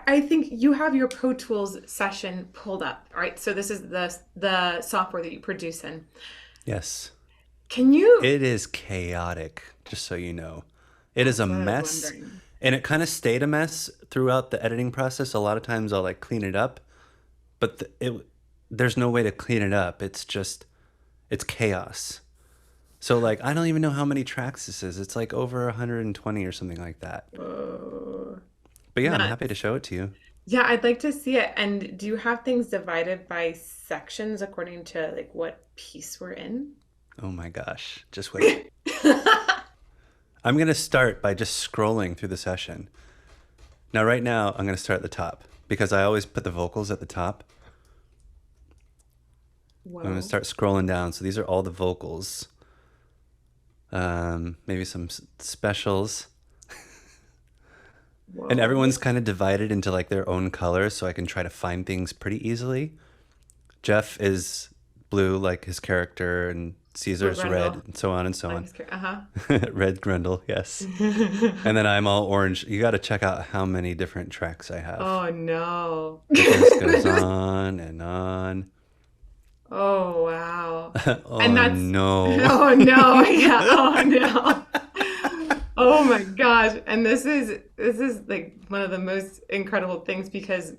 I think you have your Pro Tools session pulled up, right? So this is the software that you produce in. Yes. Can you? It is chaotic, just so you know. It is a That's what I was mess, wondering. and it kind of stayed a mess throughout the editing process. A lot of times I'll like clean it up, but there's no way to clean it up. It's chaos. So like I don't even know how many tracks this is. It's like over 120 or something like that. Oh, But yeah, I'm happy to nuts. show it to you. Yeah, I'd like to see it. And do you have things divided by sections according to like what piece we're in? Oh my gosh. Just wait. I'm going to start by just scrolling through the session. Now, right now, I'm going to start at the top because I always put the vocals at the top. I'm going to Whoa. start scrolling down. So these are all the vocals. Maybe some specials. And everyone's Whoa. kind of divided into like their own colors so I can try to find things pretty easily. Jeff is blue like his character, and Blue Caesar's red, Grundle. and so on and so Like on. his uh-huh. Red Grundle, yes. And then I'm all orange. You got to check out how many different tracks I have. Oh no. It just goes on and on. Oh wow. And Oh that's no. oh no. Yeah. Oh no. Oh my gosh. And this is like one of the most incredible things because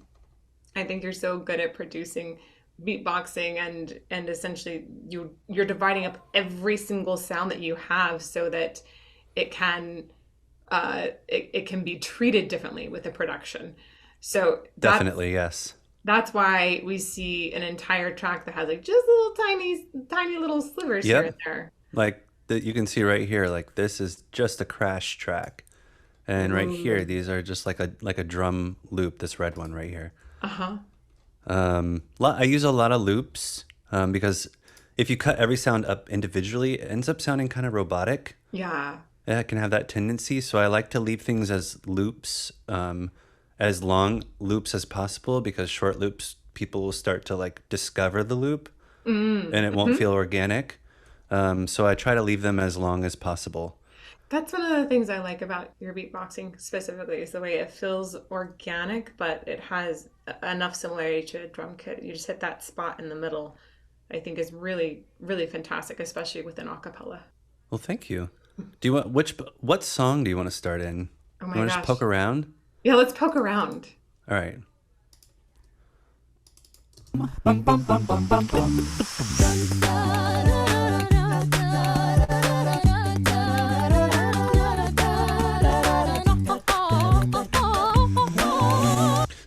I think you're so good at producing beatboxing and essentially you're dividing up every single sound that you have so that it can it can be treated differently with the production. So Definitely, yes. that's why we see an entire track that has like just little tiny little slivers here and Yep. there. Like that you can see right here, like this is just a crash track. And right here, Ooh. these are just like a drum loop, this red one right here. Uh-huh. I use a lot of loops because if you cut every sound up individually, it ends up sounding kind of robotic. Yeah. It can have that tendency. So I like to leave things as loops, as long loops as possible because short loops, people will start to like discover the loop and it won't Hmm. feel organic. So I try to leave them as long as possible. That's one of the things I like about your beatboxing specifically is the way it feels organic, but it has enough similarity to a drum kit. You just hit that spot in the middle. I think is really, really fantastic, especially with an acapella. Well, thank you. Do you want what song do you want to start in? Oh You my want to just poke gosh. around? Yeah, let's poke around. All right.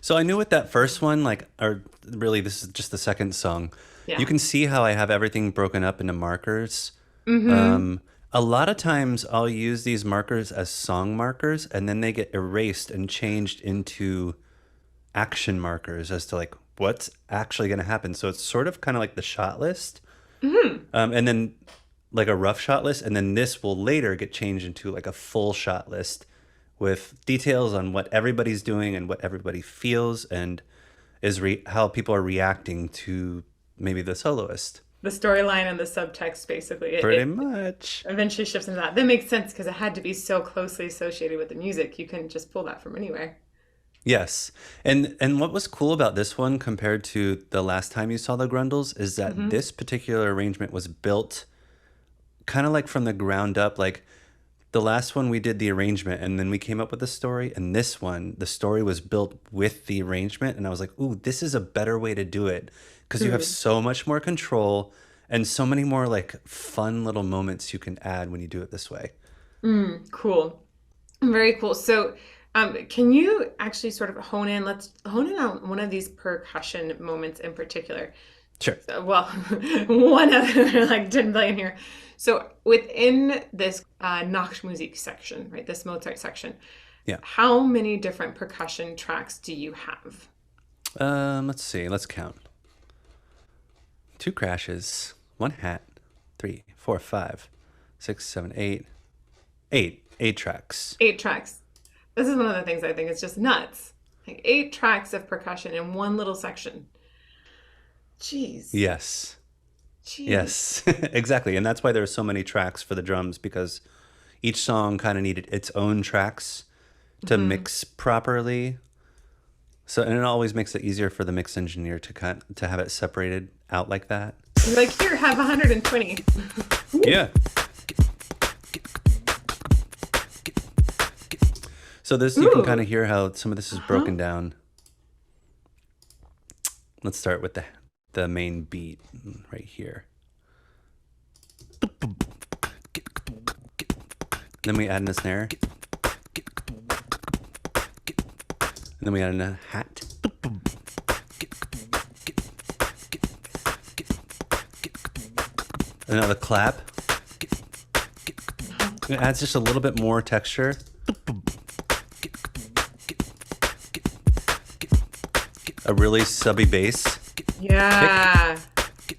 So I knew with that first one, like, or really, this is just the second song. You Yeah. can see how I have everything broken up into markers. Mm-hmm. A lot of times I'll use these markers as song markers, and then they get erased and changed into action markers as to like what's actually going to happen. So it's sort of kind of like the shot list, Mm-hmm. and then like a rough shot list, and then this will later get changed into like a full shot list with details on what everybody's doing and what everybody feels and how people are reacting to maybe the soloist. The storyline and the subtext basically Pretty it much. eventually shifts into that. That makes sense because it had to be so closely associated with the music. You couldn't just pull that from anywhere. Yes. And what was cool about this one compared to the last time you saw the Grundles is that Mm-hmm. this particular arrangement was built kind of like from the ground up. Like the last one we did the arrangement and then we came up with the story, and this one the story was built with the arrangement, and I was like, "Ooh, this is a better way to do it because you have Hmm. so much more control and so many more like fun little moments you can add when you do it this way." Mm, cool. Very cool. So, can you actually sort of hone in? Let's hone in on one of these percussion moments in particular. Sure. Well, one of like 10 billion here. So, within this Nachtmusik section, right, this Mozart section, Yeah. how many different percussion tracks do you have? Let's see. Let's count. Two crashes, one hat, three, four, five, six, seven, eight, eight tracks. 8 tracks. This is one of the things I think is just nuts. Like 8 tracks of percussion in one little section. Jeez. Yes. Jeez. Yes, exactly. And that's why there are so many tracks for the drums because each song kind of needed its own tracks to Hmm. mix properly. So, and it always makes it easier for the mix engineer to have it separated out like that. You're like, here, have 120. Yeah. So this, you can kind of hear how some of this is broken down. Let's start with the main beat right here. Then we add in a snare. And then we add in a hat. Another clap. It adds just a little bit more texture. A really subby bass. Yeah. Kick.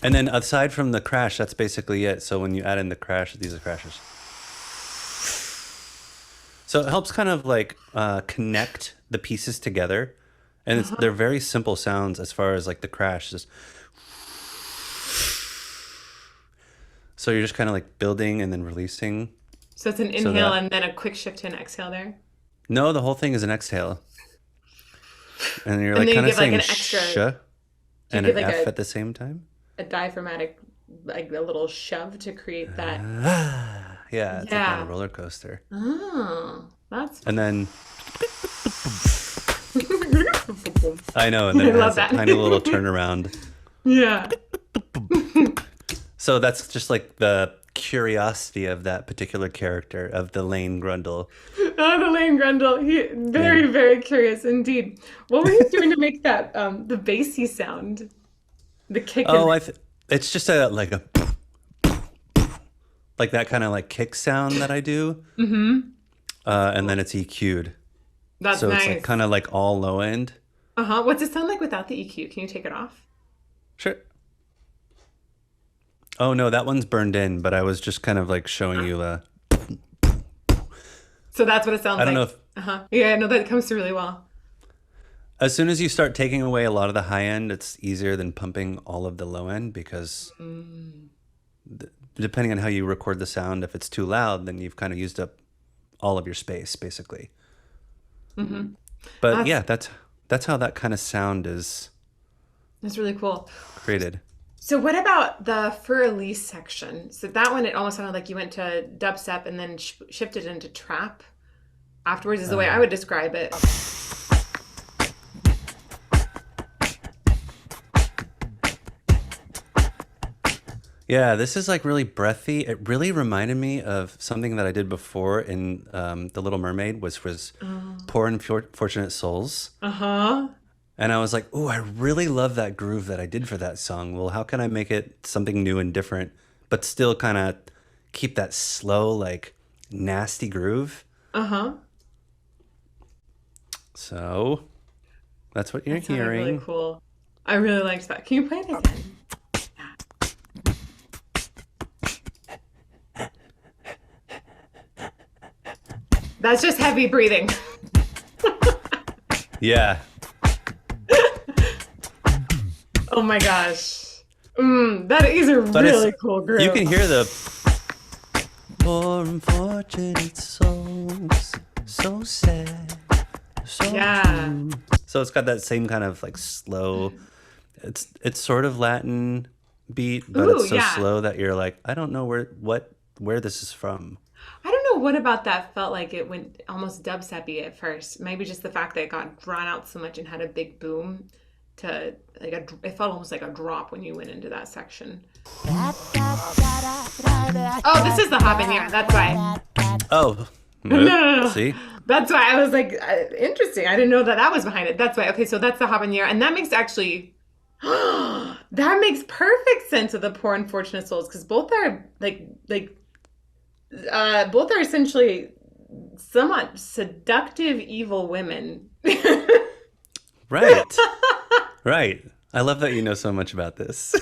And then aside from the crash, that's basically it. So when you add in the crash, these are crashes. So it helps kind of like connect the pieces together. And they're very simple sounds as far as like the crash. Just... So you're just kind of like building and then releasing. So it's an inhale and then a quick shift to an exhale there? No, the whole thing is an exhale. And you're And like then kind you of give, like, saying an extra- sh and give, an like, F a- at the same time. A diaphragmatic, like a little shove to create that. Yeah, it's like on a roller coaster. Oh, that's And then I know, and then I it love has that. a tiny little turnaround. Yeah. So that's just like the curiosity of that particular character of the Layne Grundle. Oh, the Layne Grundle. Very curious indeed. What were you doing to make that the bassy sound? The kick. Oh, it's just like that kind of like kick sound that I do. Mm-hmm. And then it's EQ'd. That's so nice. it's like kind of like all low end. Uh-huh. What's it sound like without the EQ? Can you take it off? Sure. Oh no, that one's burned in, but I was just kind of like showing you the. So that's what it sounds like. I don't know if. Uh-huh. Yeah, no, that comes through really well. As soon as you start taking away a lot of the high end, it's easier than pumping all of the low end because depending on how you record the sound, if it's too loud, then you've kind of used up all of your space, basically. Mm-hmm. But yeah, that's how that kind of sound is. That's really cool. Created. So what about the Für Elise section? So that one, it almost sounded like you went to dubstep and then shifted into trap afterwards is the way I would describe it. Yeah, this is like really breathy. It really reminded me of something that I did before in The Little Mermaid, which was Poor and Fortunate Souls. Uh-huh. And I was like, oh, I really love that groove that I did for that song. Well, how can I make it something new and different, but still kind of keep that slow, like nasty groove? Uh-huh. So that's what you're hearing. Really cool. I really liked that. Can you play it again? That's just heavy breathing. Yeah. Oh my gosh. That is a really cool groove. You can hear the poor unfortunate souls, so sad, so blue. So it's got that same kind of like slow. It's sort of Latin beat, but it's so slow that you're like, I don't know where this is from. I don't know what about that felt like it went almost dubstep-y at first. Maybe just the fact that it got drawn out so much and had a big boom to like it felt almost like a drop when you went into that section. Oh, this is the Habanera. That's why. Oh. No. See? That's why I was like, interesting. I didn't know that was behind it. That's why. Okay, so that's the Habanera. And that makes actually, that makes perfect sense of the Poor Unfortunate Souls because both are both are essentially somewhat seductive, evil women. Right. Right. I love that you know so much about this.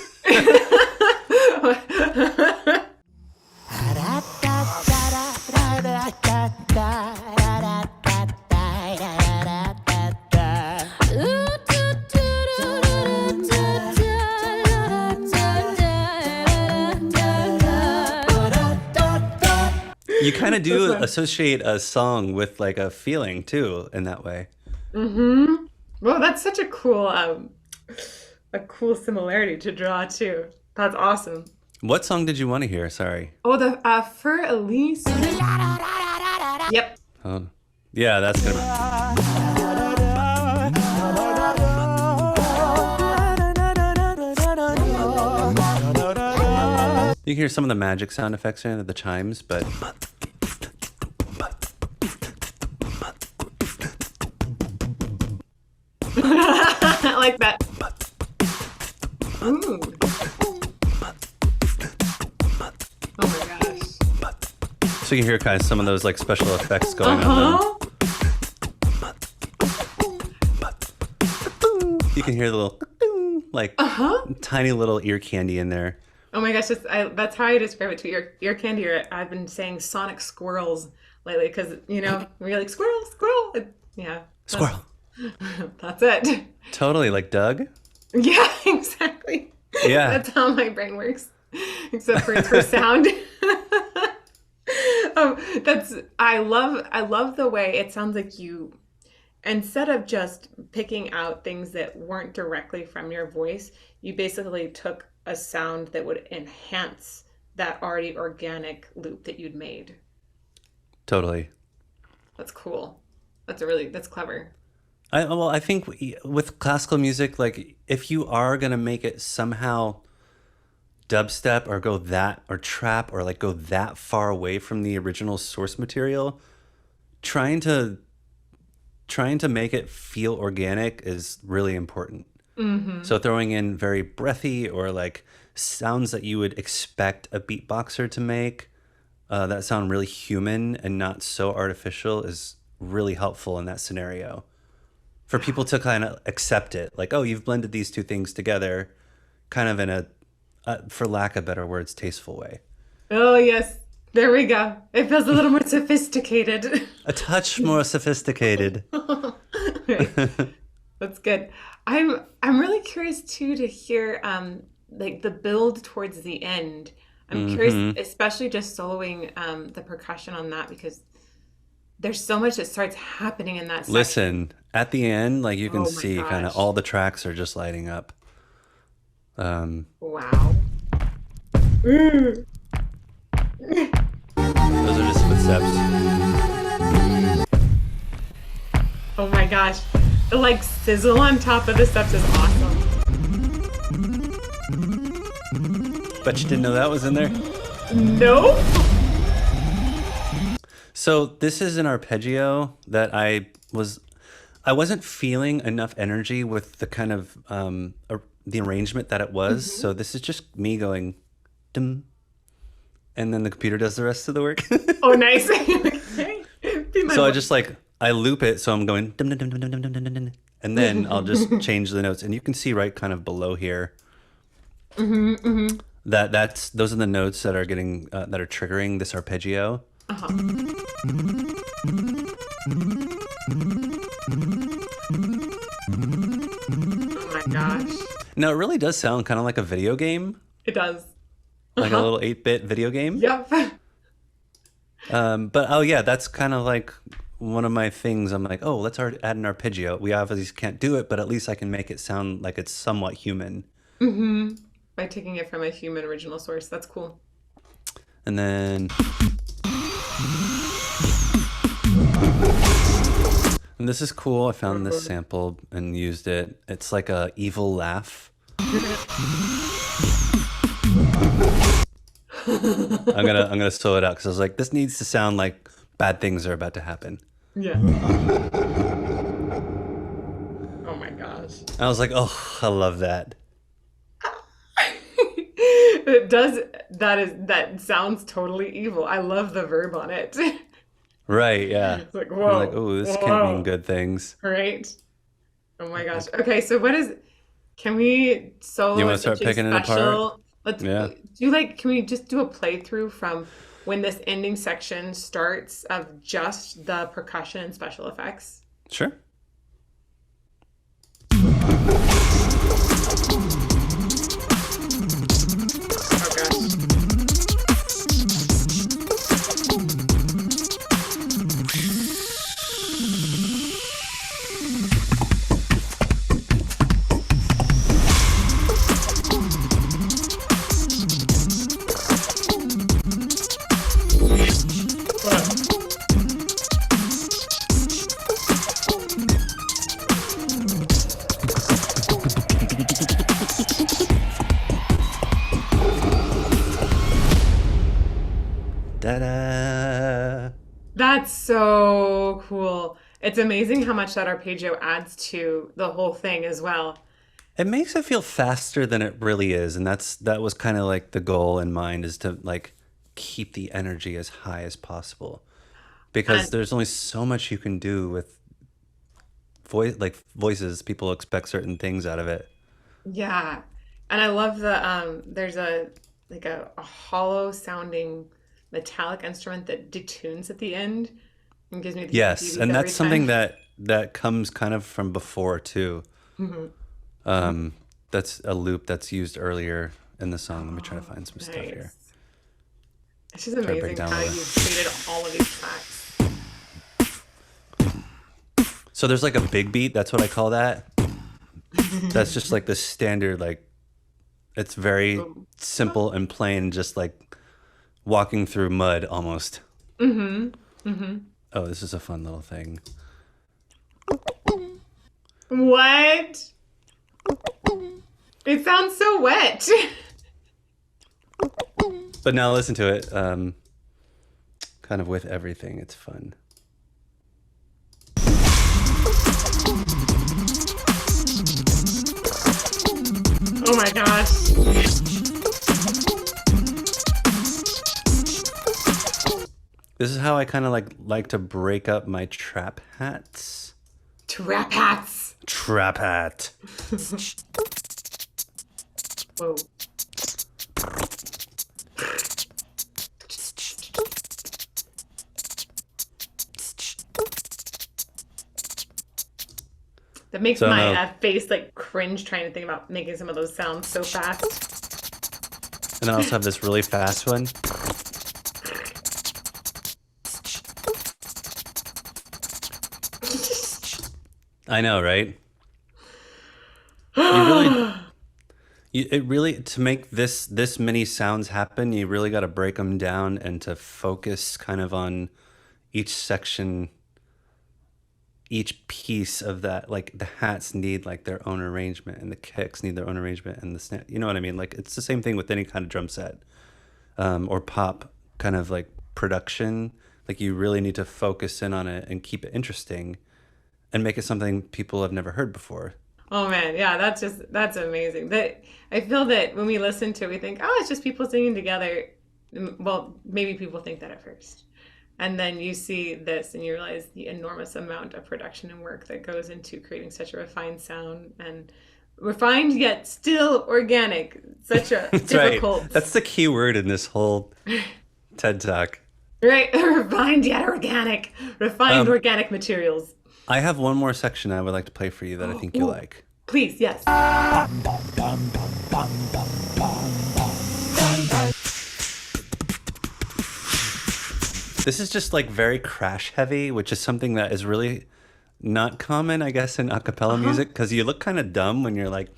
You kind of do associate a song with like a feeling too in that way. Mm-hmm. Well, that's such a cool similarity to draw too. That's awesome. What song did you want to hear? Sorry. Oh, the Für Elise. Yep. Oh, yeah, that's gonna. You can hear some of the magic sound effects in the chimes, but I like that. Ooh. Oh my gosh. so you can hear kind of some of those like special effects going on. Uh-huh. You can hear the little like tiny little ear candy in there. Oh my gosh, that's how I describe it to ear candy. Or I've been saying sonic squirrels lately because, you know, we're like, squirrel, squirrel. Yeah. Squirrel. That's it. Totally, like Doug. Yeah, exactly. Yeah. That's how my brain works. Except for it's for sound. I love the way it sounds like you, instead of just picking out things that weren't directly from your voice, you basically took a sound that would enhance that already organic loop that you'd made. Totally. That's cool. That's clever. I think with classical music, like if you are gonna make it somehow dubstep or go that or trap or like go that far away from the original source material, trying to make it feel organic is really important. Mm-hmm. So throwing in very breathy or like sounds that you would expect a beatboxer to make that sound really human and not so artificial is really helpful in that scenario. For people to kind of accept it, like, oh, you've blended these two things together, kind of in a, for lack of better words, tasteful way. Oh yes, there we go. It feels a little more sophisticated. A touch more sophisticated. Right. That's good. I'm really curious too to hear like the build towards the end. I'm curious, especially just soloing the percussion on that because there's so much that starts happening in that section. Listen, at the end, like you can Oh my see kind of gosh. all the tracks are just lighting up. Wow. Those are just footsteps. Oh my gosh. The like sizzle on top of the steps is awesome. Bet you didn't know that was in there? No? So this is an arpeggio that I wasn't feeling enough energy with the kind of the arrangement that it was. So this is just me going dum, and then the computer does the rest of the work. Oh, nice. Okay. So I just like I loop it, so I'm going dum dum dum dum dum dum dum dum, and then I'll just change the notes, and you can see right kind of below here. Those are the notes that are getting that are triggering this arpeggio. Oh my gosh. Now it really does sound kind of like a video game, It does. like a little 8-bit video game. Yep. But oh yeah, that's kind of like one of my things. I'm like, oh, let's add an arpeggio. We obviously can't do it, but at least I can make it sound like it's somewhat human. By taking it from a human original source. That's cool. And then, and this is cool. I found this sample and used it. It's like a evil laugh. I'm gonna slow it out because I was like, this needs to sound like bad things are about to happen. Yeah. Oh my gosh. I was like, oh, I love that. It does. That sounds totally evil. I love the verb on it. Right, yeah. It's like, whoa. I'm like, oh, this can't mean good things. Right? Oh my gosh. Okay, so can we solo? You want to start something picking it apart? Let's Yeah. can we just do a playthrough from when this ending section starts of just the percussion and special effects? Sure. Oh gosh. it's amazing how much that arpeggio adds to the whole thing as well. It makes it feel faster than it really is, and that was kind of like the goal in mind, is to like keep the energy as high as possible, because And there's only so much you can do with voices. People expect certain things out of it. yeah. And I love the there's a like a hollow sounding metallic instrument that detunes at the end and gives me the Yes, heebie-jeebies and every that's something time. that comes kind of from before too. Mhm. That's a loop that's used earlier in the song. Let me try to Oh, find some stuff here. nice. It's just Try to break it amazing down a how little you've bit. created all of these tracks. So there's like a big beat. That's what I call that. That's just like the standard, like it's very Boom. simple and plain, just like walking through mud almost. Mm-hmm. Mm-hmm. Oh, this is a fun little thing. What? It sounds so wet. But now listen to it. Kind of with everything. It's fun. Oh my gosh. This is how I kind of like to break up my trap hats. Trap hats. Trap hat. Whoa. That makes So my no, face like cringe trying to think about making some of those sounds so fast. and I also have this really fast one. I know, right? You really, it really, to make this many sounds happen, you really got to break them down and to focus kind of on each section, each piece of that. Like the hats need like their own arrangement, and the kicks need their own arrangement, and the snare. You know what I mean? Like it's the same thing with any kind of drum set, or pop kind of like production. Like you really need to focus in on it and keep it interesting, and make it something people have never heard before. Oh man, yeah, that's amazing. That I feel that when we listen to it, we think, oh, it's just people singing together. Well, maybe people think that at first. And then you see this and you realize the enormous amount of production and work that goes into creating such a refined sound and refined yet still organic. Such a That's right. difficult, That's the key word in this whole TED Talk. right? Refined yet organic, refined Um, organic materials. I have one more section I would like to play for you that I think you Ooh, like. please, yes. This is just like very crash heavy, which is something that is really not common, I guess, in a cappella Uh-huh. music, because you look kind of dumb when you're like,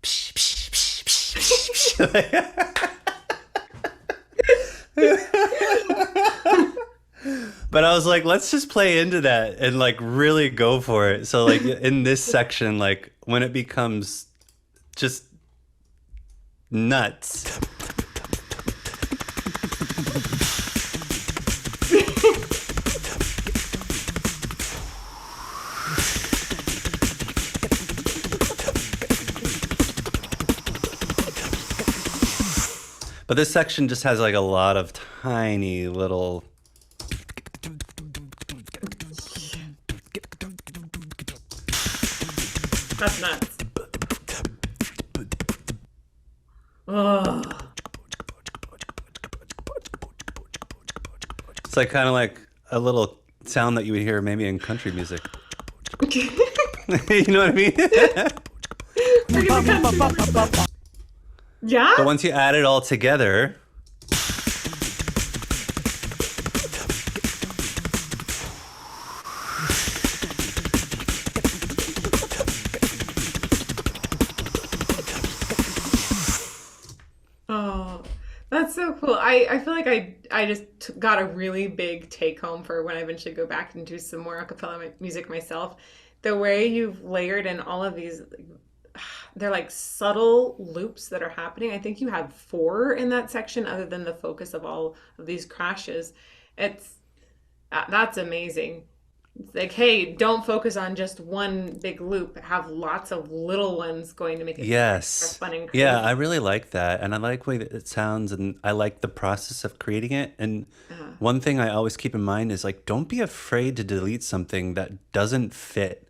psh, psh, psh, psh, psh, psh. But I was like, let's just play into that and like really go for it. So like in this section, like when it becomes just nuts. But this section just has like a lot of tiny little. That's nuts. Oh, It's like kind of like a little sound that you would hear maybe in country music. You know what I mean? yeah? But once you add it all together, Oh, that's so cool. I feel like I just got a really big take home for when I eventually go back and do some more a cappella music myself. The way you've layered in all of these, they're like subtle loops that are happening. I think you have four in that section, other than the focus of all of these crashes. It's that's amazing. It's like, hey, don't focus on just one big loop. Have lots of little ones going to make it extra Yes. fun and Yeah, I crazy. really like that. And I like the way that it sounds and I like the process of creating it. And Uh, one thing I always keep in mind is like don't be afraid to delete something that doesn't fit.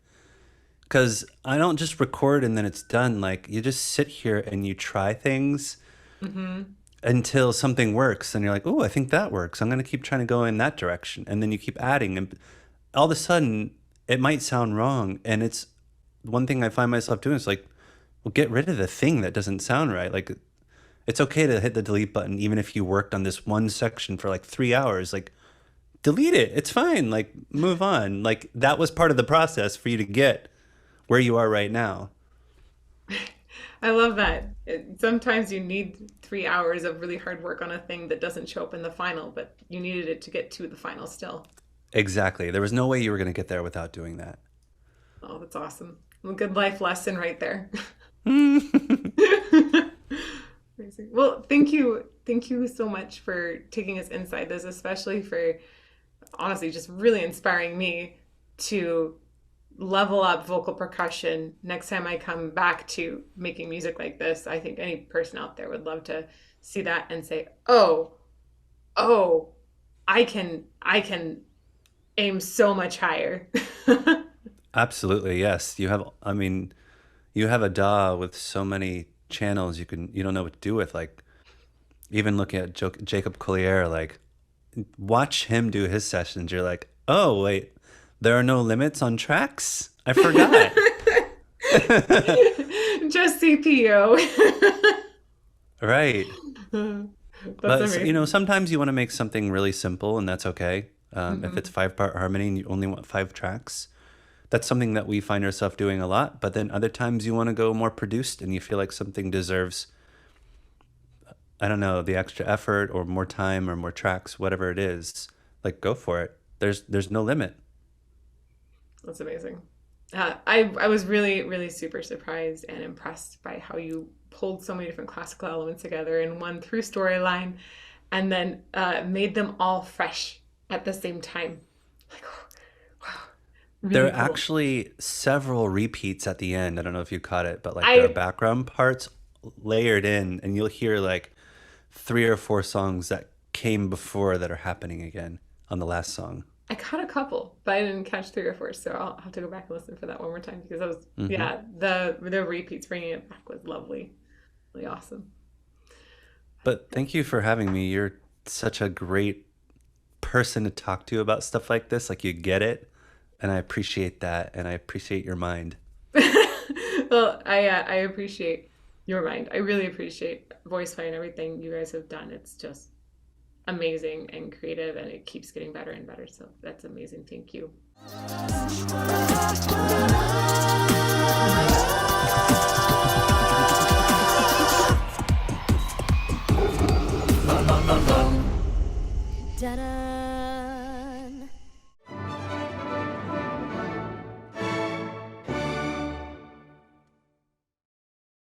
Because I don't just record and then it's done. Like you just sit here and you try things hmm until something works and you're like, oh, I think that works. I'm going to keep trying to go in that direction. And then you keep adding. And all of a sudden, it might sound wrong. And it's one thing I find myself doing is like, well, get rid of the thing that doesn't sound right. Like, it's okay to hit the delete button, even if you worked on this one section for like 3 hours. Like, delete it. It's fine. Like, move on. Like, that was part of the process for you to get where you are right now. I love that. Sometimes you need 3 hours of really hard work on a thing that doesn't show up in the final, but you needed it to get to the final still. Exactly. There was no way you were going to get there without doing that. Oh, that's awesome. A good life lesson right there. Amazing. Well, thank you. Thank you so much for taking us inside this, especially for honestly just really inspiring me to level up vocal percussion next time I come back to making music like this. I think any person out there would love to see that and say, "Oh, oh, I can aim so much higher." Absolutely, yes. I mean, you have a DAW with so many channels you don't know what to do with. Like, even looking at Jacob Collier, like, watch him do his sessions. You're like, oh, wait, there are no limits on tracks? I forgot. Just CPU. Right. That's But, amazing. sometimes you want to make something really simple, and that's okay. If it's hmm 5-part harmony and you only want 5 tracks, that's something that we find ourselves doing a lot. But then other times you want to go more produced and you feel like something deserves, I don't know, the extra effort or more time or more tracks, whatever it is. Like go for it. There's no limit. That's amazing. I was really really super surprised and impressed by how you pulled so many different classical elements together in one through storyline, and then made them all fresh at the same time. Like, wow, There really are cool. actually several repeats at the end. I don't know if you caught it, but like there are I background parts layered in, and you'll hear like 3 or 4 songs that came before that are happening again on the last song. I caught a couple, but I didn't catch three or four, so I'll have to go back and listen for that one more time because that was Hmm. yeah the repeats bringing it back was lovely, really awesome. But thank you for having me. You're such a great person to talk to about stuff like this. Like you get it, and I appreciate that, and I appreciate your mind. Well, I appreciate your mind. I really appreciate VoicePlay and everything you guys have done. It's just amazing and creative, and it keeps getting better and better. So that's amazing. Thank you.